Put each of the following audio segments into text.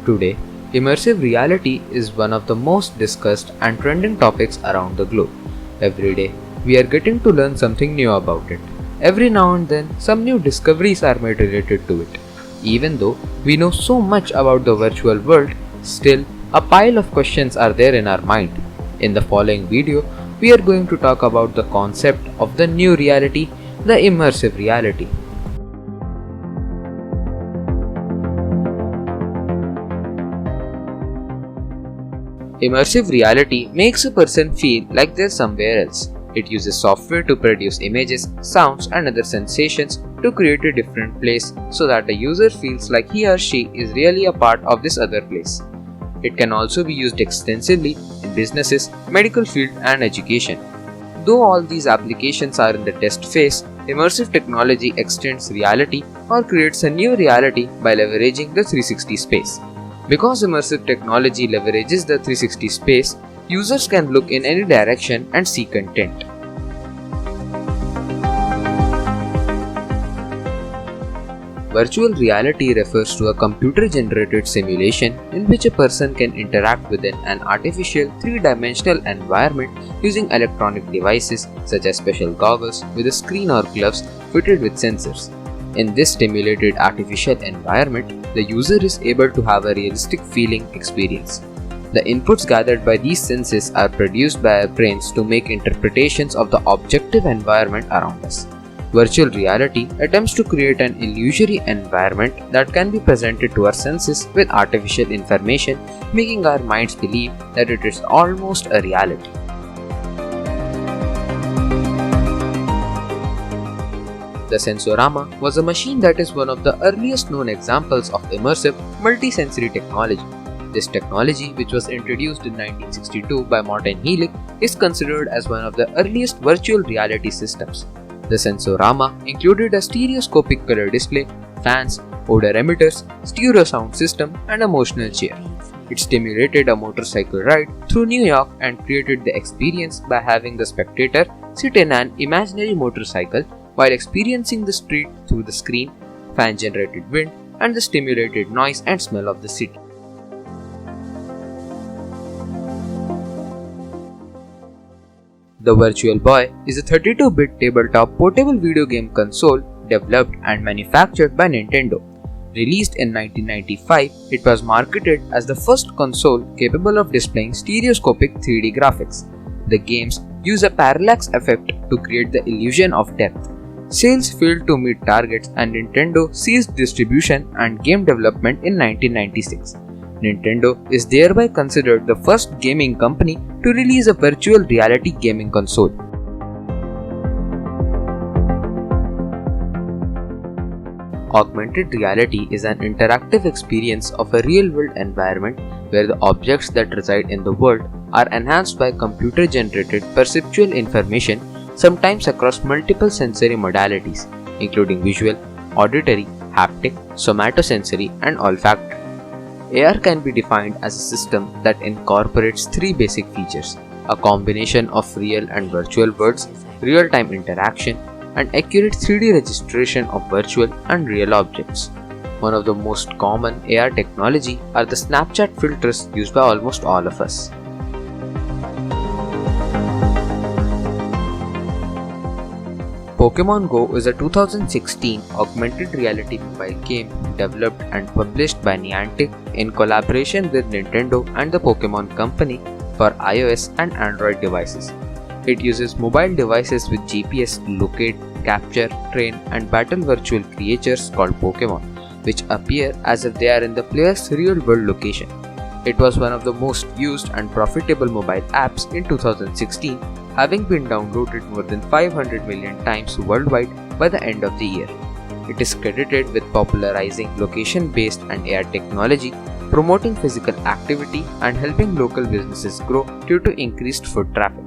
Today, immersive reality is one of the most discussed and trending topics around the globe. Every day, we are getting to learn something new about it. Every now and then, some new discoveries are made related to it. Even though we know so much about the virtual world, still, a pile of questions are there in our mind. In the following video, we are going to talk about the concept of the new reality, the immersive reality. Immersive reality makes a person feel like they're somewhere else. It uses software to produce images, sounds, and other sensations to create a different place so that the user feels like he or she is really a part of this other place. It can also be used extensively in businesses, medical field, and education. Though all these applications are in the test phase, immersive technology extends reality or creates a new reality by leveraging the 360 space. Because immersive technology leverages the 360 space, users can look in any direction and see content. Virtual reality refers to a computer-generated simulation in which a person can interact within an artificial three-dimensional environment using electronic devices such as special goggles with a screen or gloves fitted with sensors. In this stimulated artificial environment, the user is able to have a realistic feeling experience. The inputs gathered by these senses are produced by our brains to make interpretations of the objective environment around us. Virtual reality attempts to create an illusory environment that can be presented to our senses with artificial information, making our minds believe that it is almost a reality. The Sensorama was a machine that is one of the earliest known examples of immersive multisensory technology. This technology, which was introduced in 1962 by Morten Heelig, is considered as one of the earliest virtual reality systems. The Sensorama included a stereoscopic color display, fans, odor emitters, stereo sound system, and a motional chair. It stimulated a motorcycle ride through New York and created the experience by having the spectator sit in an imaginary motorcycle while experiencing the street through the screen, fan-generated wind, and the stimulated noise and smell of the city. The Virtual Boy is a 32-bit tabletop portable video game console developed and manufactured by Nintendo. Released in 1995, it was marketed as the first console capable of displaying stereoscopic 3D graphics. The games use a parallax effect to create the illusion of depth. Sales failed to meet targets and Nintendo ceased distribution and game development in 1996. Nintendo is thereby considered the first gaming company to release a virtual reality gaming console. Augmented reality is an interactive experience of a real-world environment where the objects that reside in the world are enhanced by computer-generated perceptual information, sometimes across multiple sensory modalities, including visual, auditory, haptic, somatosensory, and olfactory. AR can be defined as a system that incorporates three basic features: a combination of real and virtual worlds, real-time interaction, and accurate 3D registration of virtual and real objects. One of the most common AR technology are the Snapchat filters used by almost all of us. Pokemon Go is a 2016 augmented reality mobile game developed and published by Niantic in collaboration with Nintendo and the Pokemon Company for iOS and Android devices. It uses mobile devices with GPS to locate, capture, train, and battle virtual creatures called Pokemon, which appear as if they are in the player's real-world location. It was one of the most used and profitable mobile apps in 2016, having been downloaded more than 500 million times worldwide by the end of the year. It is credited with popularizing location-based and AR technology, promoting physical activity, and helping local businesses grow due to increased foot traffic.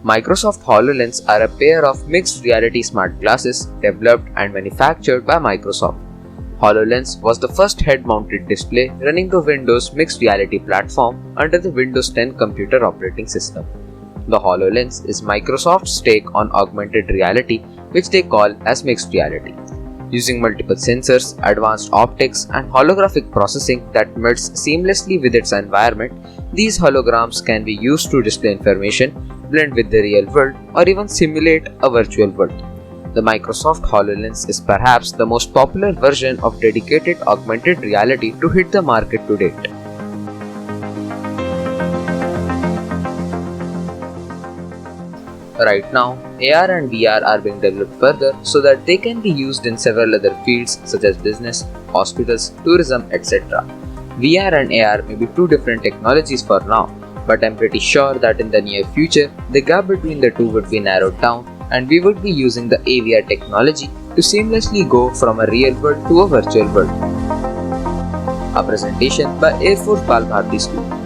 Microsoft HoloLens are a pair of mixed reality smart glasses developed and manufactured by Microsoft. HoloLens was the first head-mounted display running the Windows mixed reality platform under the Windows 10 computer operating system. The HoloLens is Microsoft's take on augmented reality which they call as mixed reality. Using multiple sensors, advanced optics, and holographic processing that merge seamlessly with its environment, these holograms can be used to display information, blend with the real world, or even simulate a virtual world. The Microsoft HoloLens is perhaps the most popular version of dedicated augmented reality to hit the market to date. Right now, AR and VR are being developed further so that they can be used in several other fields such as business, hospitals, tourism, etc. VR and AR may be two different technologies for now, but I'm pretty sure that in the near future, the gap between the two would be narrowed down and we would be using the AVR technology to seamlessly go from a real world to a virtual world. A presentation by Air Force Bal Bharti School.